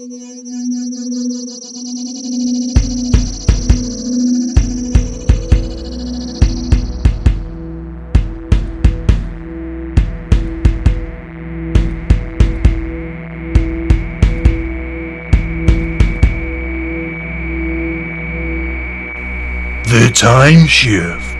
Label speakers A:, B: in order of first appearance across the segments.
A: The Timeshift.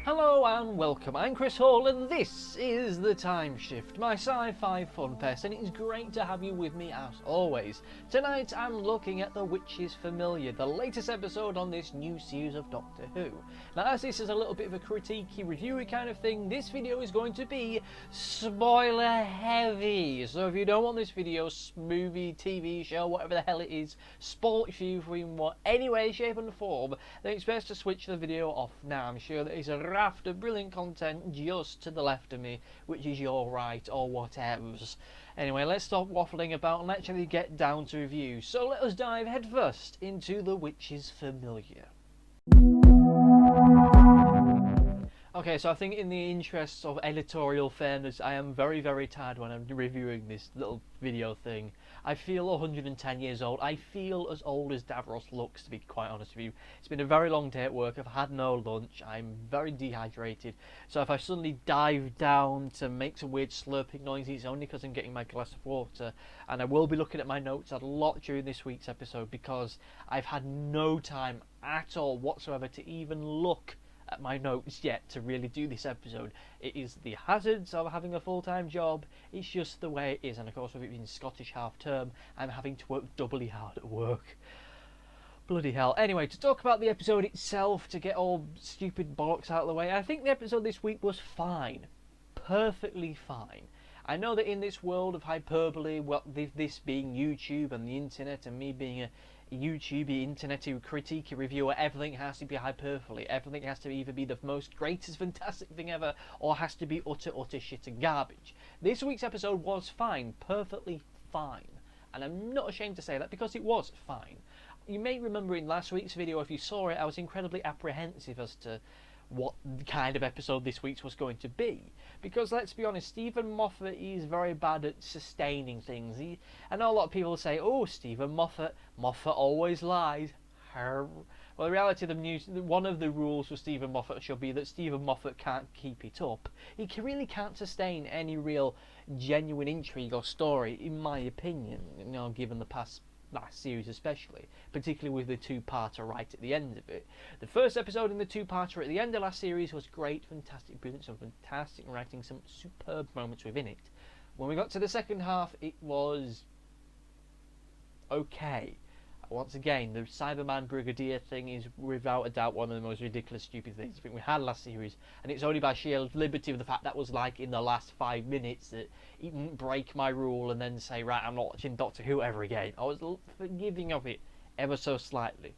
B: Hello and welcome, I'm Chris Hall and this is The Timeshift, my sci-fi fun fest, and it is great to have you with me as always. Tonight I'm looking at The Witch is Familiar, the latest episode on this new series of Doctor Who. Now as this is a little bit of a critiquey, reviewy kind of thing, this video is going to be spoiler heavy. So if you don't want this video, movie, TV show, whatever the hell it is, spoiled for you in any way, shape and form, then it's best to switch the video off now. I'm sure there is a raft of brilliant content just to the left of me, which is your right or whatevs. Anyway, let's stop waffling about and actually get down to review. So let us dive headfirst into The Witch is Familiar. Okay, so I think in the interests of editorial fairness, I am very, very tired when I'm reviewing this little video thing. I feel 110 years old. I feel as old as Davros looks, to be quite honest with you. It's been a very long day at work. I've had no lunch. I'm very dehydrated. So if I suddenly dive down to make some weird slurping noises, it's only because I'm getting my glass of water. And I will be looking at my notes a lot during this week's episode because I've had no time at all whatsoever to even look at my notes yet to really do this episode. It is the hazards of having a full-time job. It's just the way it is, and of course with it being Scottish half term, I'm having to work doubly hard at work. Bloody hell. Anyway, to talk about the episode itself, to get all stupid bollocks out of the way, I think the episode this week was fine. Perfectly fine. I know that in this world of hyperbole, well, this being YouTube and the internet and me being a YouTubey, internety, critiquey reviewer, everything has to be hyperbole. Everything has to either be the most greatest, fantastic thing ever, or has to be utter shit and garbage. This week's episode was fine, perfectly fine. And I'm not ashamed to say that because it was fine. You may remember in last week's video, if you saw it, I was incredibly apprehensive as to what kind of episode this week's was going to be. Because let's be honest, Stephen Moffat is very bad at sustaining things. I know a lot of people say, oh, Stephen Moffat always lies. Well, the reality of the news, one of the rules for Stephen Moffat should be that Stephen Moffat can't keep it up. He really can't sustain any real genuine intrigue or story, in my opinion, given the last series especially, particularly with the two-parter right at the end of it. The first episode in the two-parter at the end of last series was great, fantastic, brilliant, some fantastic writing, some superb moments within it. When we got to the second half, it was okay. Once again, the Cyberman Brigadier thing is without a doubt one of the most ridiculous, stupid things I think we had last series, and it's only by sheer liberty of the fact that was like in the last 5 minutes that he didn't break my rule and then say, right, I'm not watching Doctor Who ever again. I was forgiving of it ever so slightly.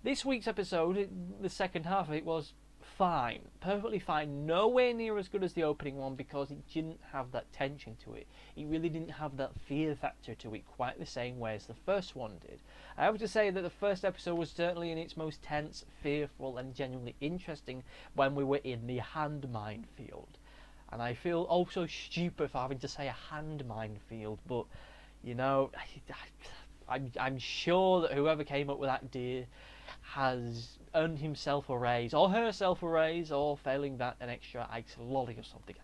B: This week's episode, the second half of it, was fine, perfectly fine, nowhere near as good as the opening one because it didn't have that tension to it. It really didn't have that fear factor to it quite the same way as the first one did. I have to say that the first episode was certainly in its most tense, fearful and genuinely interesting when we were in the hand minefield. And I feel also stupid for having to say a hand minefield, but I'm sure that whoever came up with that idea has earned himself a raise, or herself a raise, or failing that, an extra ice lolly or something.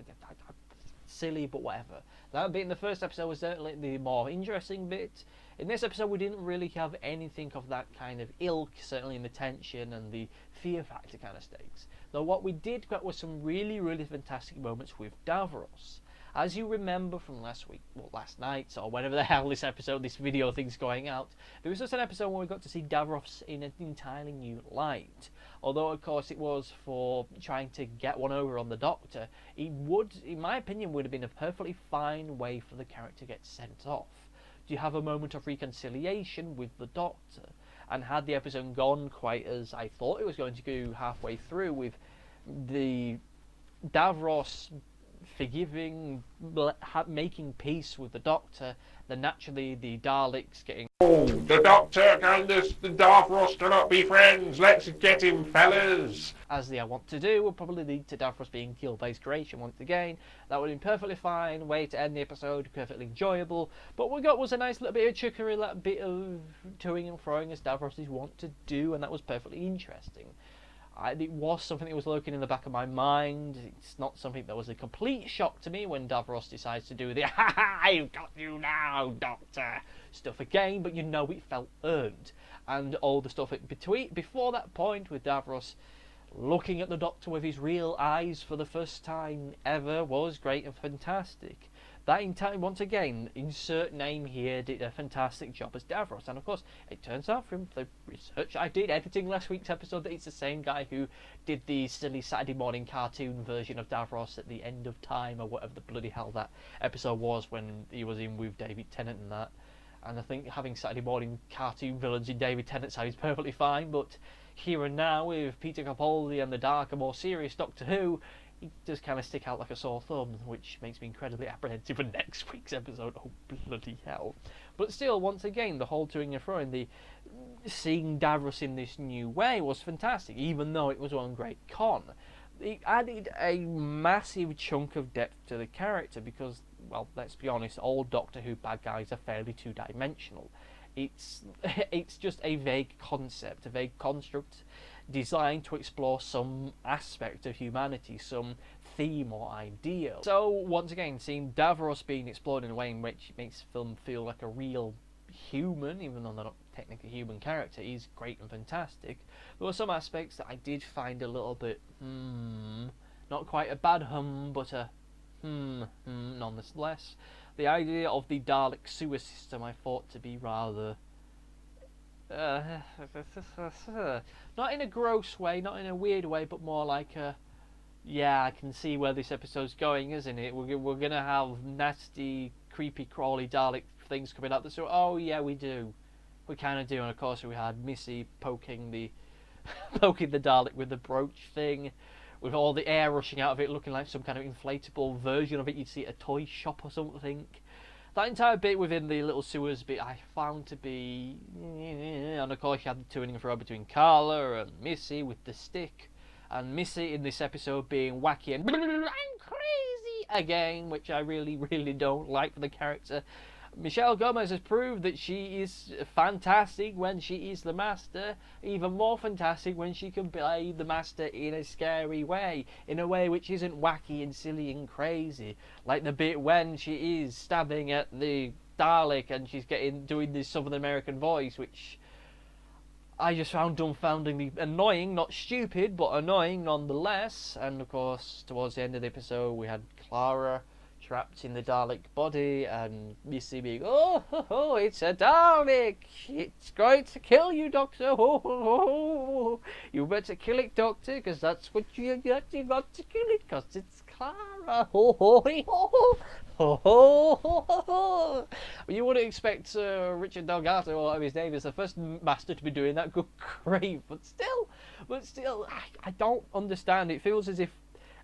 B: Silly, but whatever. That bit in the first episode was certainly the more interesting bit. In this episode, we didn't really have anything of that kind of ilk, certainly in the tension and the fear factor kind of stakes. Though what we did get was some really, really fantastic moments with Davros. As you remember from last night, or whenever the hell this video thing's going out, there was just an episode where we got to see Davros in an entirely new light. Although, of course, it was for trying to get one over on the Doctor, it would, in my opinion, would have been a perfectly fine way for the character to get sent off. To have a moment of reconciliation with the Doctor. And had the episode gone quite as I thought it was going to go halfway through, with the Davros forgiving, making peace with the Doctor, then naturally the Daleks getting...
C: Oh, the Doctor and the Davros cannot be friends. Let's get him, fellas.
B: As they want to do, will probably lead to Davros being killed by his creation once again. That would have been perfectly fine, way to end the episode, perfectly enjoyable. But what we got was a nice little bit of trickery, a little bit of toing and froing as Davros is wont to do, and that was perfectly interesting. It was something that was lurking in the back of my mind. It's not something that was a complete shock to me when Davros decides to do the "ha ha, I've got you now, Doctor" stuff again, but you know it felt earned. And all the stuff before that point with Davros looking at the Doctor with his real eyes for the first time ever was great and fantastic. That entire, once again, insert name here, did a fantastic job as Davros. And of course, it turns out from the research I did editing last week's episode that it's the same guy who did the silly Saturday morning cartoon version of Davros at the end of time, or whatever the bloody hell that episode was when he was in with David Tennant and that. And I think having Saturday morning cartoon villains in David Tennant's side is perfectly fine, but here and now with Peter Capaldi and the darker, more serious Doctor Who, he does kind of stick out like a sore thumb, which makes me incredibly apprehensive for next week's episode. Oh, bloody hell. But still, once again, the whole toing and froing, the seeing Davros in this new way was fantastic, even though it was one great con. It added a massive chunk of depth to the character because, well, let's be honest, all Doctor Who bad guys are fairly two-dimensional. It's just a vague concept, a vague construct designed to explore some aspect of humanity, some theme or ideal. So once again, seeing Davros being explored in a way in which makes film feel like a real human, even though they're not technically a human character, is great and fantastic. There were some aspects that I did find a little bit not quite a bad but a nonetheless. The idea of the Dalek sewer system I thought to be rather not in a gross way, not in a weird way, but more like a, yeah, I can see where this episode's going, isn't it? We're gonna have nasty, creepy, crawly Dalek things coming out the sewer. Oh yeah, we do. We kind of do, and of course we had Missy poking the Dalek with the brooch thing, with all the air rushing out of it, looking like some kind of inflatable version of it you'd see at a toy shop or something. That entire bit within the little sewers bit I found to be... And of course you had the toing and fro between Carla and Missy with the stick. And Missy in this episode being wacky and I'm crazy again, which I really, really don't like for the character. Michelle Gomez has proved that she is fantastic when she is the Master, even more fantastic when she can play the Master in a scary way, in a way which isn't wacky and silly and crazy, like the bit when she is stabbing at the Dalek and she's doing this Southern American voice, which I just found dumbfoundingly annoying, not stupid, but annoying nonetheless. And of course, towards the end of the episode, we had Clara trapped in the Dalek body, and Missy being, oh, it's a Dalek! It's going to kill you, Doctor! Oh, you better kill it, Doctor, because that's what you got to kill it, because it's Clara! You wouldn't expect Richard Delgado, or whatever his name is, the first Master to be doing that. Good grief! But still, I don't understand. It feels as if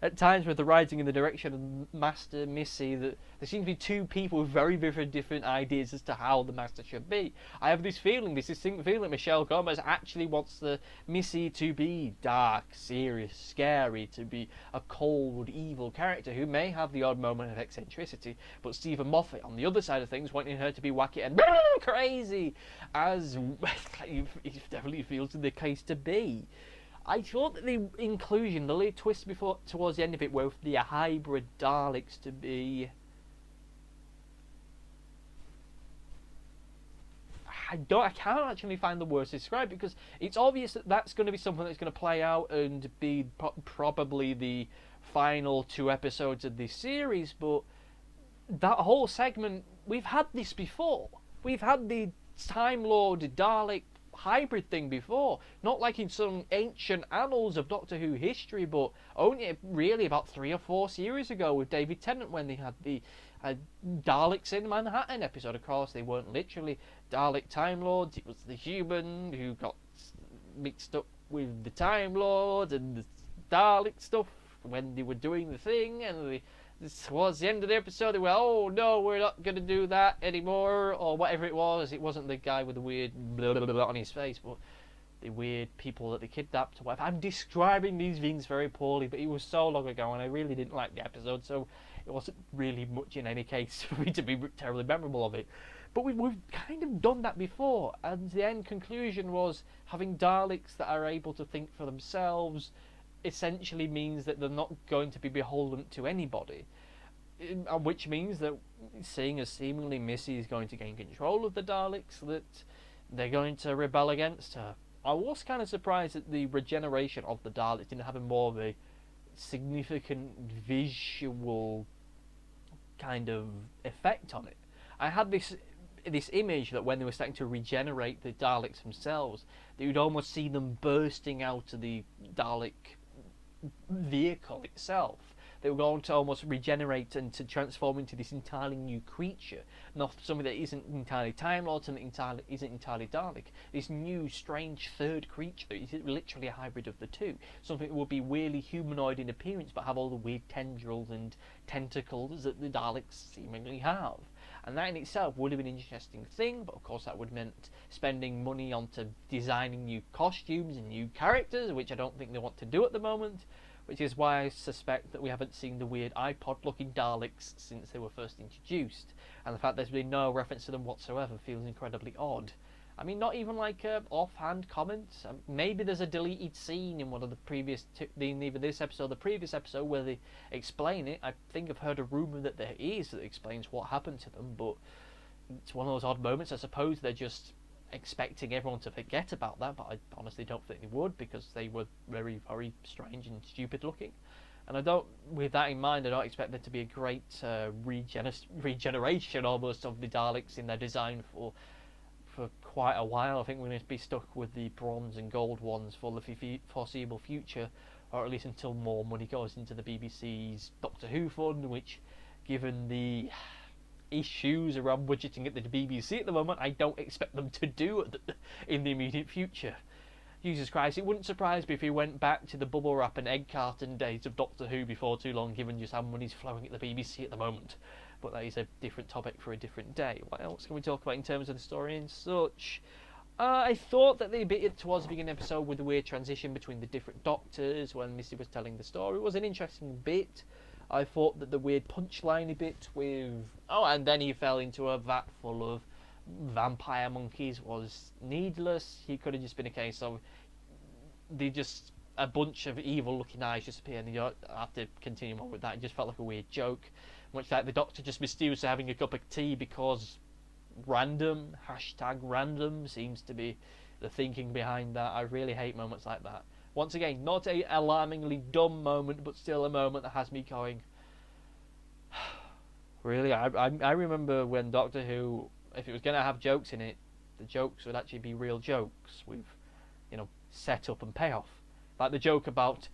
B: at times with the writing in the direction of Master Missy, that there seems to be two people with very, very different ideas as to how the Master should be. I have this distinct feeling that Michelle Gomez actually wants the Missy to be dark, serious, scary, to be a cold, evil character who may have the odd moment of eccentricity, but Stephen Moffat, on the other side of things, wanting her to be wacky and crazy, as it definitely feels the case to be. I thought that the inclusion, the little twist towards the end of it, were the hybrid Daleks to be... I can't actually find the words to describe, because it's obvious that that's going to be something that's going to play out and be probably the final 2 episodes of this series, but that whole segment, we've had this before. We've had the Time Lord Dalek hybrid thing before, not like in some ancient annals of Doctor Who history, but only really about 3 or 4 series ago with David Tennant when they had the Daleks in Manhattan episode. Of course, they weren't literally Dalek Time Lords, it was the human who got mixed up with the Time Lord and the Dalek stuff when they were doing the thing, and towards the end of the episode, they were, oh no, we're not going to do that anymore, or whatever it was. It wasn't the guy with the weird blah, blah, blah on his face, but the weird people that they kidnapped or whatever. I'm describing these things very poorly, but it was so long ago, and I really didn't like the episode, so it wasn't really much in any case for me to be terribly memorable of it. But we've kind of done that before, and the end conclusion was having Daleks that are able to think for themselves essentially means that they're not going to be beholden to anybody, which means that seeing as seemingly Missy is going to gain control of the Daleks, that they're going to rebel against her. I was kind of surprised that the regeneration of the Daleks didn't have a more of a significant visual kind of effect on it. I had this image that when they were starting to regenerate the Daleks themselves, that you'd almost see them bursting out of the Dalek vehicle itself. They were going to almost regenerate and to transform into this entirely new creature, not something that isn't entirely Time Lord and isn't entirely Dalek. This new, strange third creature that is literally a hybrid of the two. Something that would be weirdly humanoid in appearance, but have all the weird tendrils and tentacles that the Daleks seemingly have. And that in itself would have been an interesting thing, but of course that would have meant spending money onto designing new costumes and new characters, which I don't think they want to do at the moment, which is why I suspect that we haven't seen the weird iPod-looking Daleks since they were first introduced, and the fact there's been no reference to them whatsoever feels incredibly odd. I mean, not even like offhand comments. Maybe there's a deleted scene in one of the previous, either this episode or the previous episode, where they explain it. I think I've heard a rumour that there is that explains what happened to them, but it's one of those odd moments. I suppose they're just expecting everyone to forget about that, but I honestly don't think they would, because they were very, very strange and stupid looking. And I don't, with that in mind, I don't expect there to be a great regeneration almost of the Daleks in their design for quite a while. I think we're going to be stuck with the bronze and gold ones for the foreseeable future, or at least until more money goes into the BBC's Doctor Who fund, which, given the issues around budgeting at the BBC at the moment, I don't expect them to do in the immediate future. Jesus Christ, it wouldn't surprise me if we went back to the bubble wrap and egg carton days of Doctor Who before too long, given just how money's flowing at the BBC at the moment. But that is a different topic for a different day. What else can we talk about in terms of the story and such? I thought that the bit towards the beginning of the episode with the weird transition between the different Doctors when Missy was telling the story was an interesting bit. I thought that the weird punchline bit with, oh, and then he fell into a vat full of vampire monkeys was needless. He could have just been a case of a bunch of evil looking eyes just appear, and you don't have to continue on with that. It just felt like a weird joke. Much like the Doctor just mysteriously having a cup of tea because random, #random, seems to be the thinking behind that. I really hate moments like that. Once again, not a alarmingly dumb moment, but still a moment that has me going, really? I remember when Doctor Who, if it was going to have jokes in it, the jokes would actually be real jokes with, set up and payoff. Like the joke about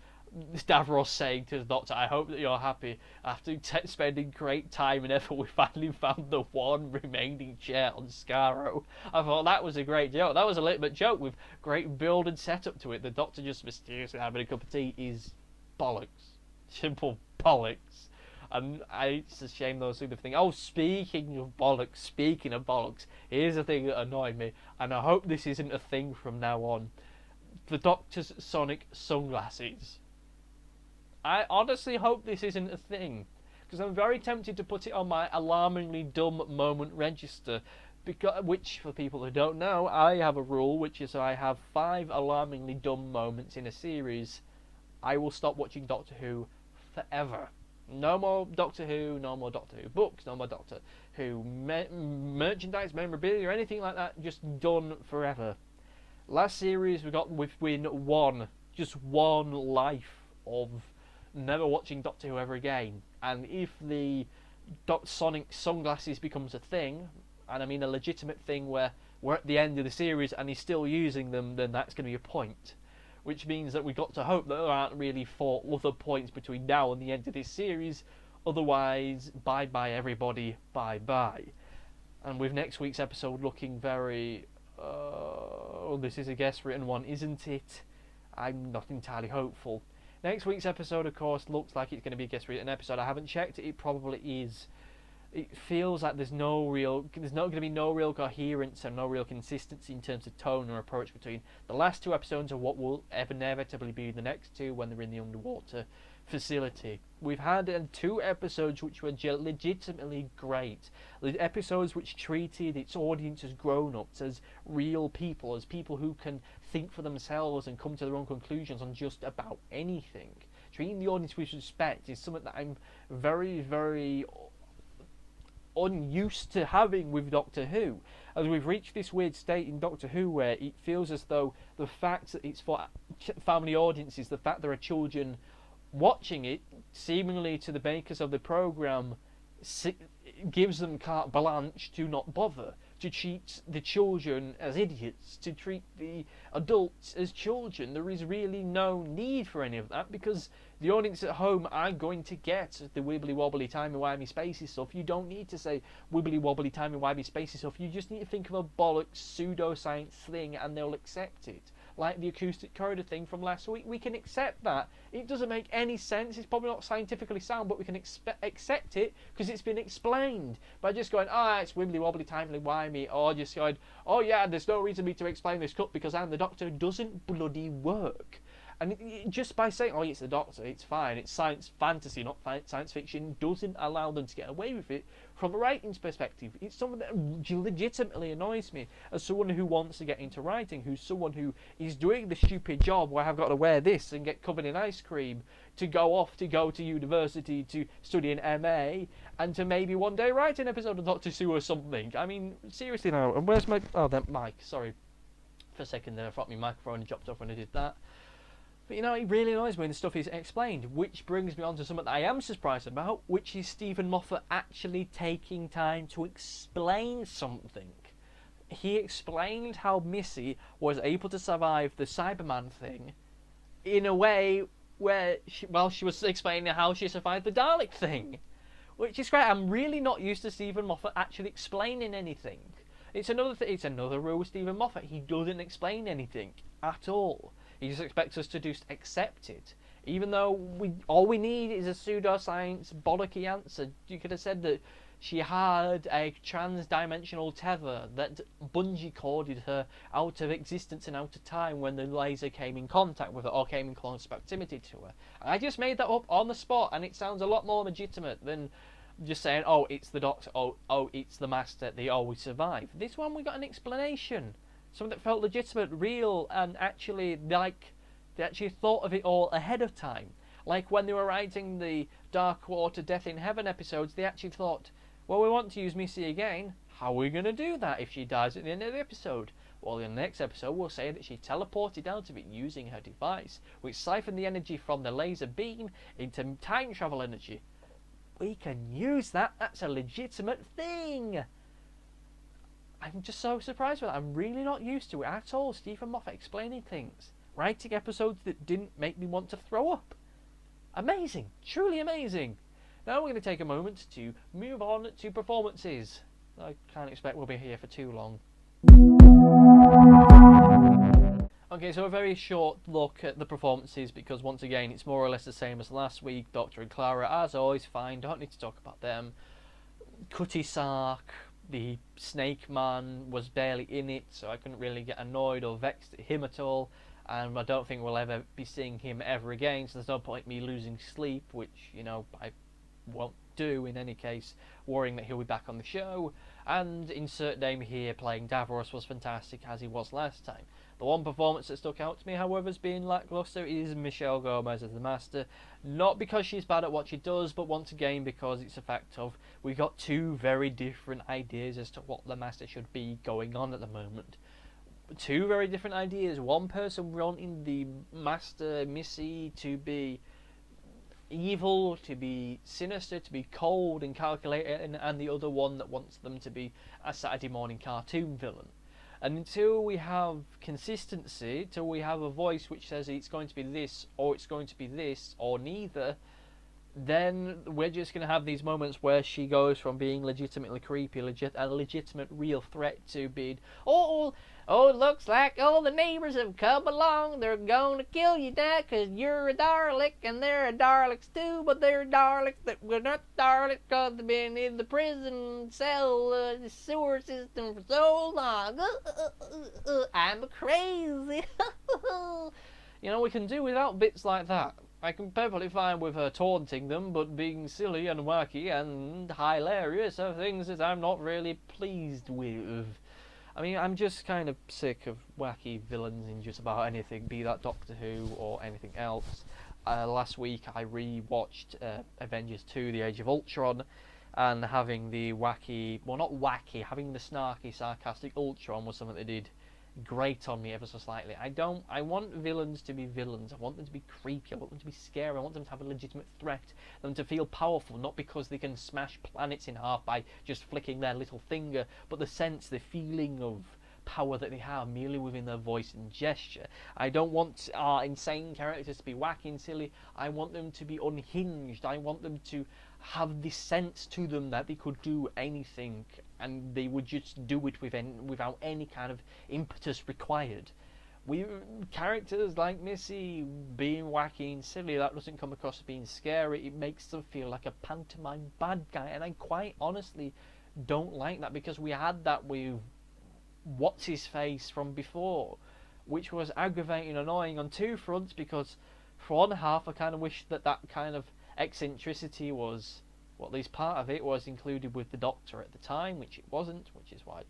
B: Stavros saying to the Doctor, I hope that you're happy. After spending great time and effort, we finally found the one remaining chair on Skaro. I thought that was a great joke. That was a legitimate joke with great build and setup to it. The Doctor just mysteriously having a cup of tea is bollocks. Simple bollocks. And it's a shame those sort of things. Oh, speaking of bollocks, here's the thing that annoyed me, and I hope this isn't a thing from now on. The Doctor's sonic sunglasses. I honestly hope this isn't a thing, because I'm very tempted to put it on my alarmingly dumb moment register, which, for people who don't know, I have a rule, which is I have 5 alarmingly dumb moments in a series. I will stop watching Doctor Who forever. No more Doctor Who, no more Doctor Who books, no more Doctor Who merchandise, memorabilia, or anything like that, just done forever. Last series we got within just one life of never watching Doctor Who ever again. And if the sonic sunglasses becomes a thing, and I mean a legitimate thing where we're at the end of the series and he's still using them, then that's going to be a point. Which means that we've got to hope that there aren't really 4 other points between now and the end of this series. Otherwise, bye-bye everybody, bye-bye. And with next week's episode looking very... this is a guest-written one, isn't it? I'm not entirely hopeful. Next week's episode, of course, looks like it's going to be a guest written episode. I haven't checked it. It probably is. It feels like there's not going to be no real coherence and no real consistency in terms of tone or approach between the last two episodes and what will inevitably be the next two when they're in the underwater facility. We've had two episodes which were legitimately great. The episodes which treated its audience as grown-ups, as real people, as people who can think for themselves and come to their own conclusions on just about anything. Treating the audience with respect is something that I'm very, very unused to having with Doctor Who, as we've reached this weird state in Doctor Who where it feels as though the fact that it's for family audiences, the fact there are children watching it, seemingly to the makers of the programme, gives them carte blanche to not bother, to treat the children as idiots, to treat the adults as children. There is really no need for any of that, because the audience at home are going to get the wibbly wobbly timey-wimey spacey stuff. You don't need to say wibbly wobbly timey-wimey spacey stuff. You just need to think of a bollocks pseudoscience thing and they'll accept it. Like the acoustic corridor thing from last week, we can accept that. It doesn't make any sense, it's probably not scientifically sound, but we can accept it because it's been explained. By just going, it's wibbly wobbly timey wimey, or just going, oh yeah, there's no reason for me to explain this cut because I'm the Doctor, doesn't bloody work. And just by saying, it's the Doctor, it's fine, it's science fantasy, not science fiction, doesn't allow them to get away with it from a writing's perspective. It's something that legitimately annoys me as someone who wants to get into writing, who's someone who is doing the stupid job where I've got to wear this and get covered in ice cream to go to university to study an MA and to maybe one day write an episode of Doctor Who or something. I mean, seriously now, and where's my... that mic, sorry. For a second there, I thought my microphone had dropped off when I did that. But it really annoys me when the stuff is explained, which brings me on to something that I am surprised about, which is Stephen Moffat actually taking time to explain something. He explained how Missy was able to survive the Cyberman thing in a way where, while she was explaining how she survived the Dalek thing. Which is great. I'm really not used to Stephen Moffat actually explaining anything. It's another rule with Stephen Moffat. He doesn't explain anything at all. He just expects us to just accept it. Even though all we need is a pseudoscience bollocky answer. You could have said that she had a trans-dimensional tether that bungee corded her out of existence and out of time when the laser came in contact with her or came in close proximity to her. I just made that up on the spot, and it sounds a lot more legitimate than just saying, it's the Doctor, it's the Master, they always survive. This one we got an explanation. Something that felt legitimate, real, and actually like they actually thought of it all ahead of time. Like when they were writing the Dark Water Death in Heaven episodes, they actually thought, well, we want to use Missy again. How are we going to do that if she dies at the end of the episode? Well, in the next episode, we'll say that she teleported out of it using her device, which siphoned the energy from the laser beam into time travel energy. We can use that. That's a legitimate thing. I'm just so surprised with that. I'm really not used to it at all. Stephen Moffat explaining things. Writing episodes that didn't make me want to throw up. Amazing. Truly amazing. Now we're going to take a moment to move on to performances. I can't expect we'll be here for too long. Okay, so a very short look at the performances because once again it's more or less the same as last week. Doctor and Clara, as always, fine. Don't need to talk about them. Cutty Sark, the Snake Man, was barely in it, so I couldn't really get annoyed or vexed at him at all, and I don't think we'll ever be seeing him ever again, so there's no point me losing sleep, which, I won't do in any case, worrying that he'll be back on the show. And insert name here playing Davros was fantastic as he was last time. The one performance that stuck out to me, however, as being lackluster is Michelle Gomez as the Master. Not because she's bad at what she does, but once again because it's a fact of we've got two very different ideas as to what the Master should be going on at the moment. Two very different ideas. One person wanting the Master Missy to be evil, to be sinister, to be cold and calculated, and the other one that wants them to be a Saturday morning cartoon villain. And until we have consistency, till we have a voice which says it's going to be this, or it's going to be this, or neither, then we're just going to have these moments where she goes from being legitimately creepy, a legitimate real threat, to being, it looks like all the neighbors have come along. They're going to kill you now because you're a Dalek and they're a Daleks too, but they're Daleks that were not Daleks because they've been in the prison cell, the sewer system for so long. I'm crazy. We can do without bits like that. I can perfectly fine with her taunting them, but being silly and wacky and hilarious are things that I'm not really pleased with. I mean, I'm just kind of sick of wacky villains in just about anything, be that Doctor Who or anything else. Last week I re-watched Avengers 2, The Age of Ultron, and having the wacky, well not wacky, having the snarky, sarcastic Ultron was something they did grate on me ever so slightly. I want villains to be villains. I want them to be creepy. I want them to be scary. I want them to have a legitimate threat. Them to feel powerful, not because they can smash planets in half by just flicking their little finger, but the sense, the feeling of power that they have merely within their voice and gesture. I don't want our insane characters to be wacky and silly. I want them to be unhinged. I want them to have this sense to them that they could do anything and they would just do it without any kind of impetus required. Characters like Missy being wacky and silly, that doesn't come across as being scary. It makes them feel like a pantomime bad guy, and I quite honestly don't like that, because we had that with what's his face from before, which was aggravating and annoying on two fronts, because for one half I kind of wish that kind of eccentricity was, well, at least part of it was included with the Doctor at the time, which it wasn't, which is why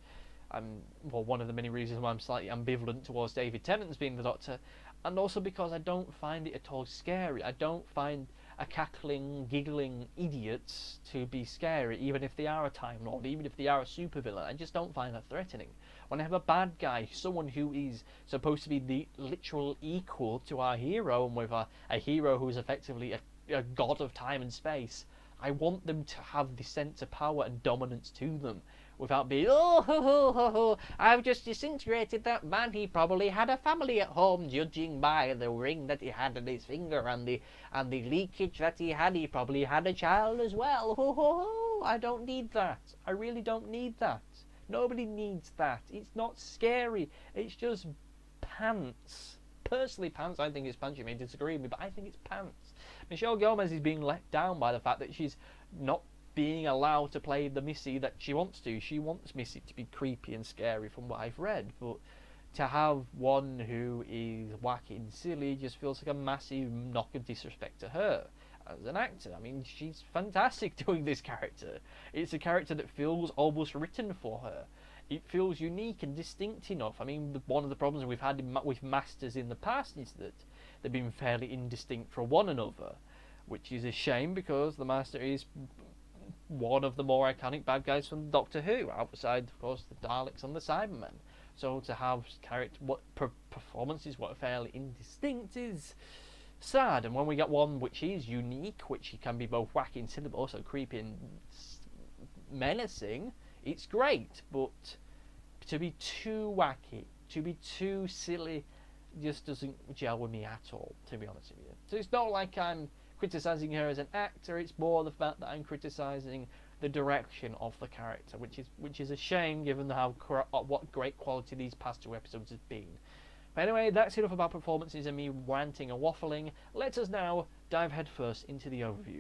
B: one of the many reasons why I'm slightly ambivalent towards David Tennant's being the Doctor, and also because I don't find it at all scary. I don't find a cackling, giggling idiots to be scary, even if they are a Time Lord, even if they are a supervillain. I just don't find that threatening. When I have a bad guy, someone who is supposed to be the literal equal to our hero, and with a hero who is effectively a god of time and space, I want them to have the sense of power and dominance to them, without being, I've just disintegrated that man. He probably had a family at home, judging by the ring that he had on his finger and the leakage that he had. He probably had a child as well. I don't need that. I really don't need that. Nobody needs that. It's not scary. It's just pants. Personally, pants. I think it's pants. You may disagree with me, but I think it's pants. Michelle Gomez is being let down by the fact that she's not being allowed to play the Missy that she wants to. She wants Missy to be creepy and scary from what I've read, but to have one who is wacky and silly just feels like a massive knock of disrespect to her as an actor. I mean, she's fantastic doing this character. It's a character that feels almost written for her. It feels unique and distinct enough. I mean, one of the problems we've had with Masters in the past is that they've been fairly indistinct from one another, which is a shame, because the Master is one of the more iconic bad guys from Doctor Who, outside, of course, the Daleks and the Cybermen. So to have performances what are fairly indistinct is sad. And when we get one which is unique, which can be both wacky and silly, but also creepy and menacing, it's great. But to be too wacky, to be too silly, just doesn't gel with me at all, to be honest with you. So it's not like I'm criticising her as an actor, it's more the fact that I'm criticising the direction of the character, which is a shame given what great quality these past two episodes have been. But anyway, that's enough about performances and me ranting and waffling. Let us now dive headfirst into the overview.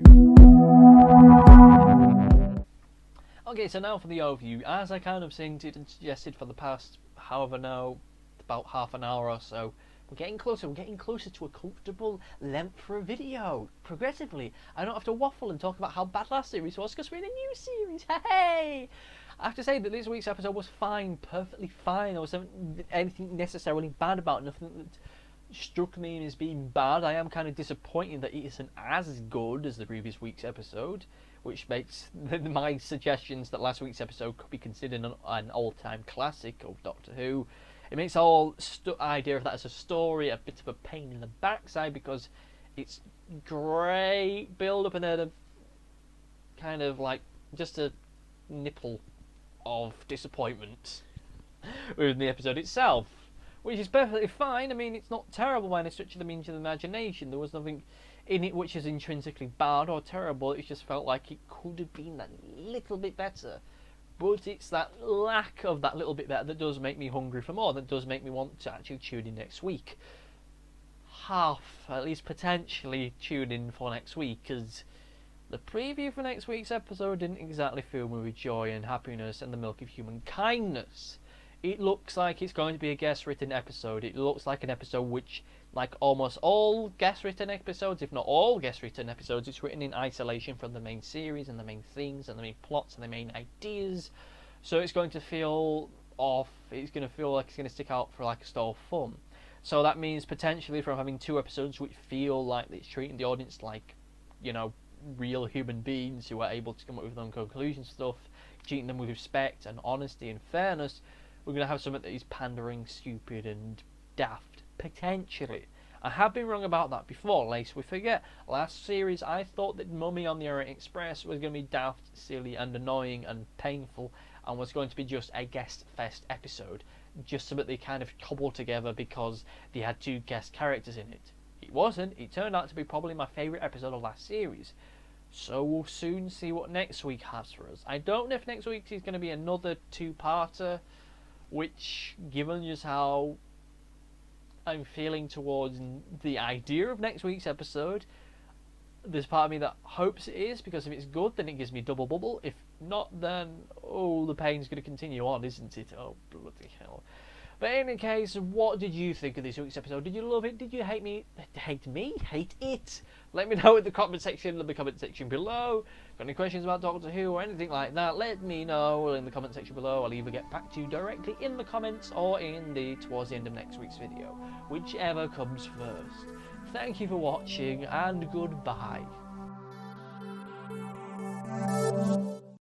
B: Okay, so now for the overview. As I kind of hinted and suggested for the past, about half an hour or so, we're getting closer to a comfortable length for a video. Progressively, I don't have to waffle and talk about how bad last series was, because we're in a new series. Hey! I have to say that this week's episode was fine, perfectly fine. There wasn't anything necessarily bad about it, nothing that struck me as being bad. I am kind of disappointed that it isn't as good as the previous week's episode, which makes my suggestions that last week's episode could be considered an all-time classic of Doctor Who. It makes the whole idea of that as a story a bit of a pain in the backside, because it's great build-up and then a kind of like just a nipple of disappointment within the episode itself, which is perfectly fine. I mean, it's not terrible by any stretch of the means of the imagination. There was nothing in it which is intrinsically bad or terrible. It just felt like it could have been that little bit better. But it's that lack of that little bit better that does make me hungry for more, that does make me want to actually tune in next week. At least potentially tune in for next week, because the preview for next week's episode didn't exactly fill me with joy and happiness and the milk of human kindness. It looks like it's going to be a guest-written episode. It looks like an episode which, like almost all guest-written episodes, if not all guest-written episodes, it's written in isolation from the main series and the main themes and the main plots and the main ideas. So it's going to feel off. It's going to feel like it's going to stick out for like a stall of fun. So that means potentially from having 2 episodes which feel like it's treating the audience like, you know, real human beings who are able to come up with their own conclusions stuff, treating them with respect and honesty and fairness, we're going to have something that is pandering, stupid and daft, potentially. I have been wrong about that before, lest we forget. Last series I thought that Mummy on the Orient Express was going to be daft, silly and annoying and painful, and was going to be just a guest fest episode, just something they kind of cobbled together because they had 2 guest characters in it. It wasn't. It turned out to be probably my favourite episode of last series. So we'll soon see what next week has for us. I don't know if next week is going to be another 2-parter, which, given just how I'm feeling towards the idea of next week's episode, there's part of me that hopes it is, because if it's good then it gives me double bubble. If not, then the pain's going to continue on, isn't it? Oh bloody hell. But in any case, what did you think of this week's episode? Did you love it? Did you hate me? Hate me? Hate it? Let me know in the comment section below. Got any questions about Doctor Who or anything like that? Let me know in the comment section below. I'll either get back to you directly in the comments or towards the end of next week's video, whichever comes first. Thank you for watching and goodbye.